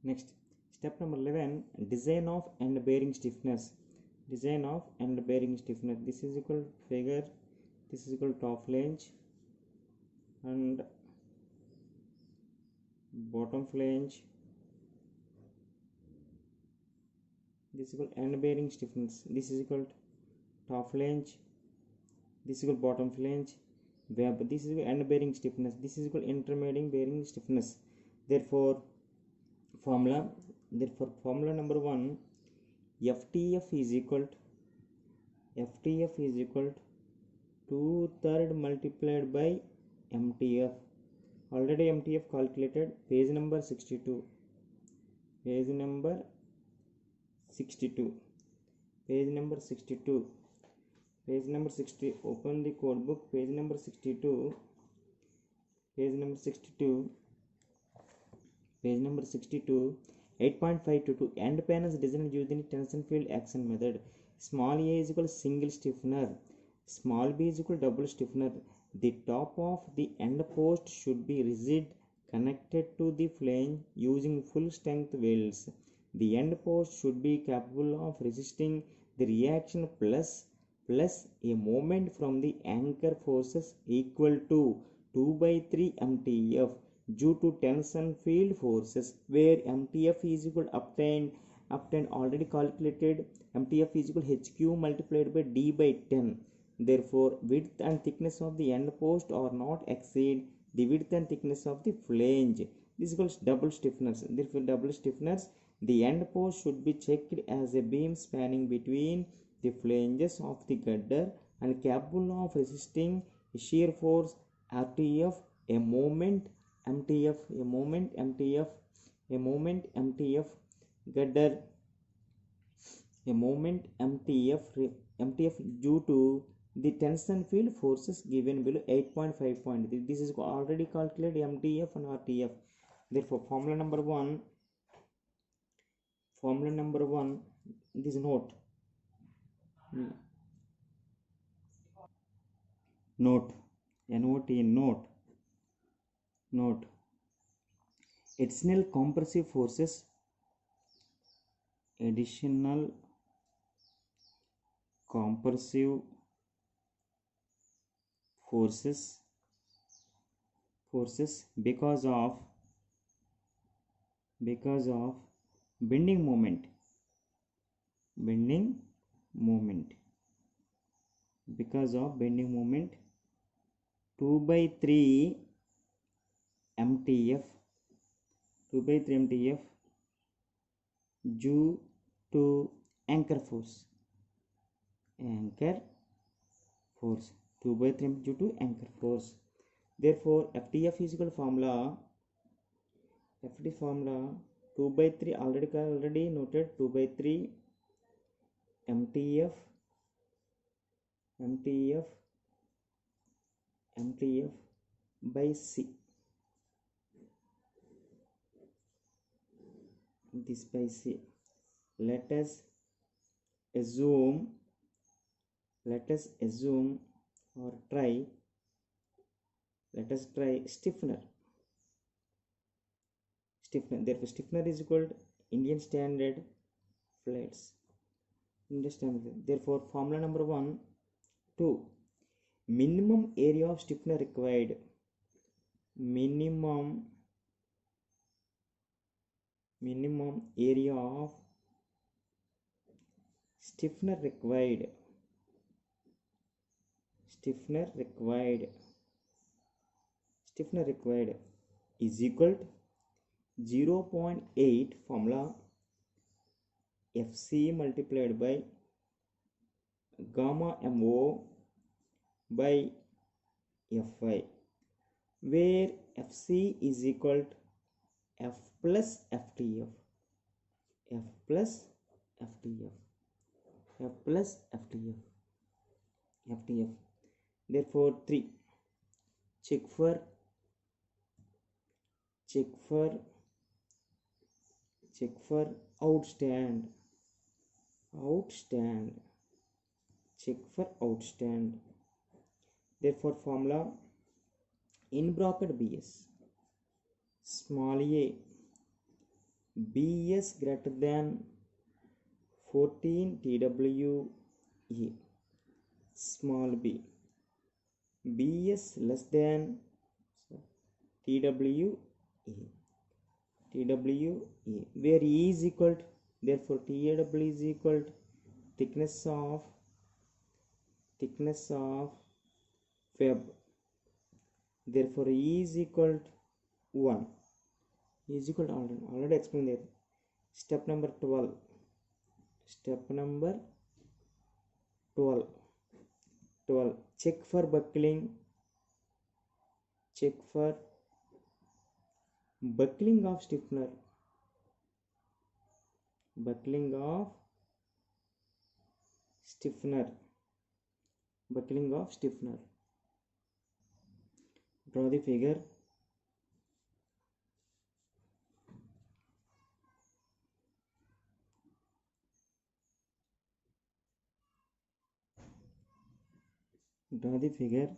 Next, step number 11, design of end bearing stiffness. Design of end bearing stiffness. This is equal figure. This is equal top flange and bottom flange. This is equal end bearing stiffness. This is equal top flange. This is equal bottom flange. Web. This is equal end bearing stiffness. This is equal intermediate bearing stiffness. Therefore, formula number 1, FTF is equal to 2/3 multiplied by MTF. Already MTF calculated. Page number 62. Page number 62. Page number 62. Page number 60. Open the code book. Page number 62. Page number 62. Page number 62. 8.522. End panels designed using tension field action method. Small a is equal single stiffener. Small b is equal double stiffener. The top of the end post should be rigid, connected to the flange using full strength welds. The end post should be capable of resisting the reaction plus a moment from the anchor forces equal to 2/3 MTF due to tension field forces, where MTF is equal obtained already calculated. MTF is equal HQ multiplied by D by 10. Therefore, width and thickness of the end post are not exceed the width and thickness of the flange. This equals double stiffeners. Therefore, double stiffeners, the end post should be checked as a beam spanning between the flanges of the girder and capable of resisting shear force RTF, a moment MTF, girder, a moment MTF due to the tension field forces given below. 8.5. This is already calculated MTF and RTF. Therefore, formula number 1, this note. Note. Additional compressive forces. Additional compressive forces because of bending moment. Because of bending moment, 2/3 MTF due to anchor force. 2/3 due to anchor force. Therefore, FTF is equal to formula 2/3 already noted. 2/3 MTF by C. This by C. Let us assume or try. Let us try stiffener. Therefore, stiffener is equal to Indian standard flats. Therefore, formula number 1, 2. Minimum area of stiffener required. Minimum area of stiffener required. Stiffener required is equal to 0.8 formula FC multiplied by gamma MO by Fy, where FC is equal to F plus FTF. Therefore, 3. Check for outstand. Check for outstand. Therefore, formula in bracket BS, small a Bs greater than 14 TWE, small b. Bs less than TWE, where E is equal to, therefore TW is equal to thickness of web, therefore E is equal to 1. E is equal to already explained there. Step number 12. Check for buckling. Of stiffener. Draw the figure. Draw the figure.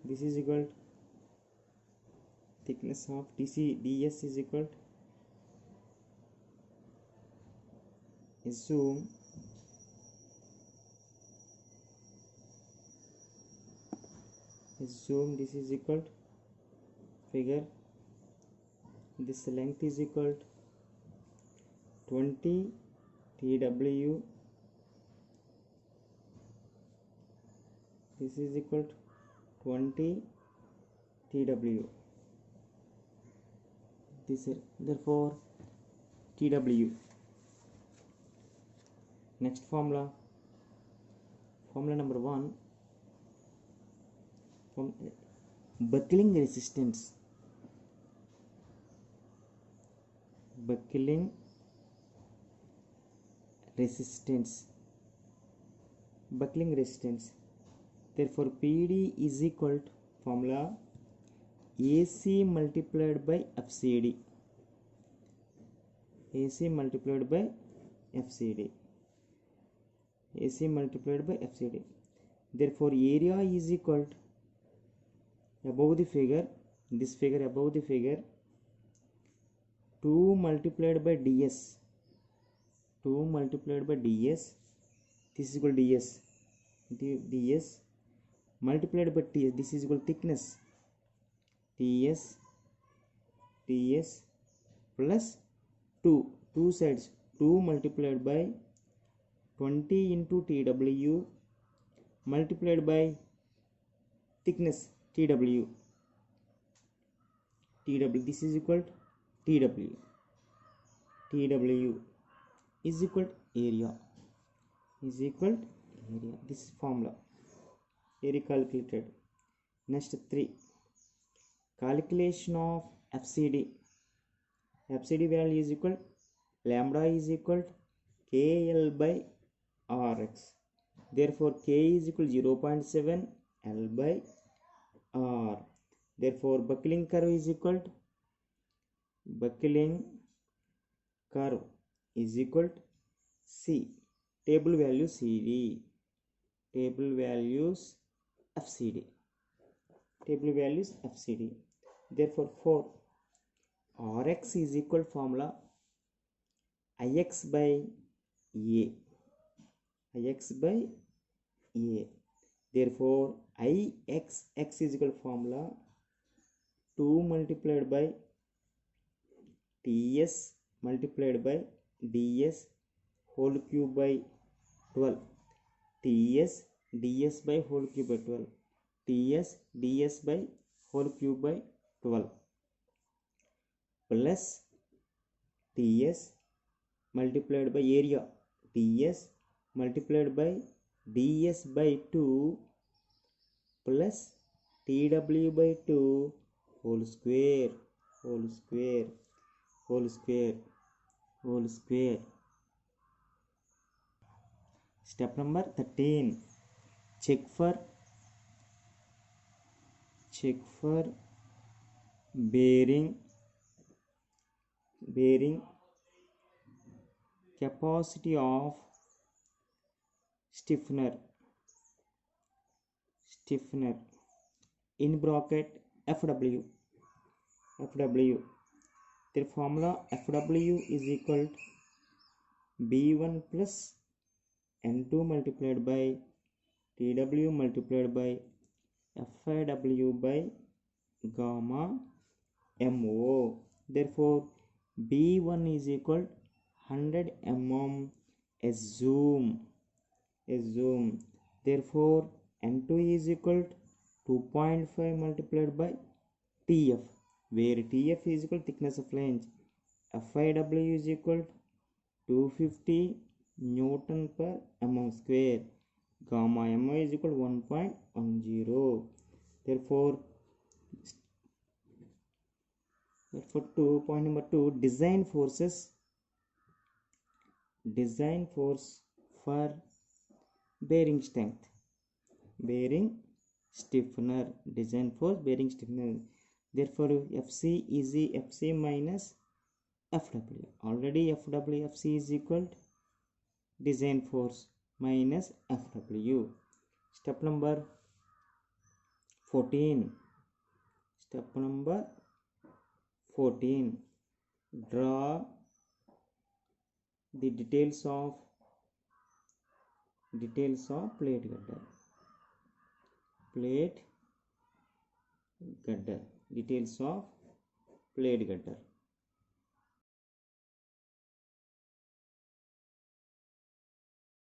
This is equal to thickness of ds is equal to, assume this is equal to figure, this length is equal to 20 TW, this is equal to 20 TW, this is therefore TW. Next formula number 1, buckling resistance. Therefore PD is equal to formula AC multiplied by FCD. Therefore area is equal to, above the figure 2 multiplied by ds, this is equal to ds multiplied by ts, this is equal to thickness, ts plus 2 sides, 2 multiplied by 20 into TW multiplied by thickness TW, this is equal to TW is equal to area, this formula area calculated. Next 3, calculation of FCD value is equal to lambda is equal to KL by RX, therefore K is equal to 0.7 L by R, therefore buckling curve is equal to C, table values FCD, therefore for RX is equal to formula IX by A, therefore IX is equal to formula 2 multiplied by TS multiplied by DS whole cube by 12, TS DS by whole cube by 12, TS DS by whole cube by 12 plus TS multiplied by area, TS multiplied by DS by 2 plus TW by 2 whole square. Step number 13, check for bearing capacity of stiffener in bracket FW. The formula FW is equal to B1 plus N2 multiplied by TW multiplied by FIW by gamma MO. Therefore B1 is equal to 100 mm assume. Therefore N2 is equal to 2.5 multiplied by TF, where TF is equal to thickness of flange. FIW is equal to 250 Newton per mm square. Gamma MO is equal to 1.10. Therefore 2, point number 2, design force for bearing strength, bearing stiffener, design force bearing stiffener. Therefore FC is FC minus FW. Already FC is equal to design force minus FW. Step number 14, draw the details of plate girder. Details of plate girder.